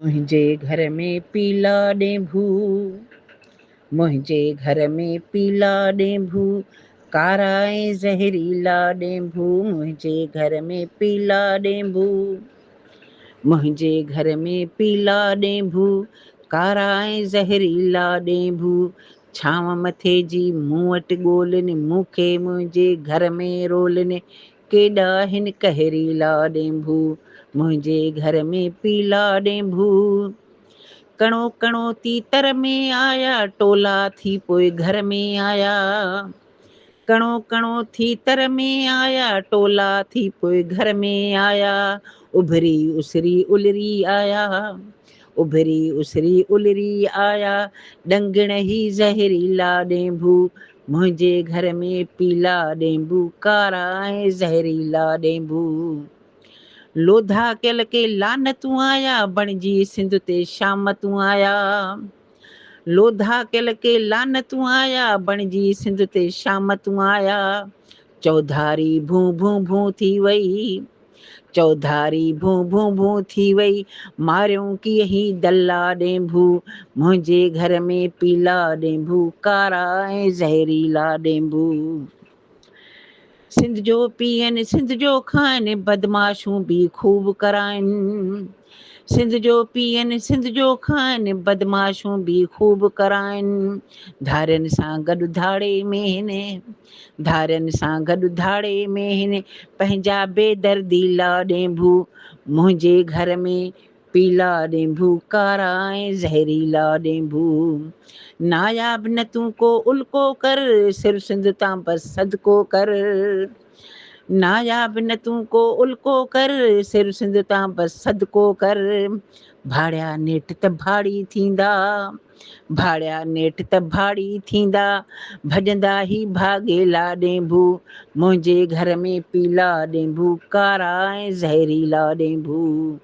मुंहिंजे घर में पीला ॾेंभू, मुंहिंजे घर में पीला ॾेंभू, कारा ऐं ज़हरीला ॾेंभू, मुंहिंजे घर में पीला ॾेंभू, मुंहिंजे घर में पीला ॾेंभू, कारा ऐं ज़हरीला ॾेंभू, छांव मथे जी मूं वटि ॻोल्हनि, मूंखे मुंहिंजे घर में रोलनि, केॾा हिन कहरीला ॾेंभू, मुंहिंजे घर में पीला ॾेंभू। कणो कणो तीतर में आया, टोला थी पोइ घर में आया, कणो कणो थी तर में आया, टोला थी पोइ घर में आया, उभरी उसरी उलरी आया, उभरी उसरी उलरी आया, ॾंगण ही ज़हरीला ॾेंभू, मुंहिंजे घर में पीला ॾेंभू, कारा ऐं ज़हरीला ॾेंभू। लोधा कयल के लानतूं आया, बणिजी सिंध ते शामतूं आया, लोधा कयल के लानतूं आया, बणिजी सिंध ते शामतूं आया, चौधारी भूं भूं भूं थी वई, चौधारी भूं भूं भूं थी वई, मारियूं कीअं ही दल्ला ॾेंभू, मुंहिंजे घर में पीला ॾेंभू, कारा ऐं ज़हरीला ॾेंभू। सिंध जो पीअनि, सिंध जो खाइनि, बदमाशूं बि खूब कराइनि, सिंध जो पीअनि, सिंध जो खाइनि, बदमाशूं बि खूब कराइनि, धारियुनि सां गॾु धाड़े में हिन, धारियुनि सां गॾु धाड़े में हिन, पंहिंजा बेदर्दीला ॾेंभू, मुंहिंजे घर में पीला ॾेंभू, कारा ऐं ज़हरीला ॾेंभू। नायाब न तूं को उल्को कर, सिर सिंध तां बस सदको कर, नायाब न तूं को उल्को कर, सिर सिंध तां बस सदको कर, भाड़िया नेठ त भाड़ी थींदा, भाड़िया नेठ त भाड़ी थींदा, भॼंदा ही भागेला ॾेंभू, मुंहिंजे घर में पीला ॾेंभू, कारा ऐं ज़हरीला ॾेंभू।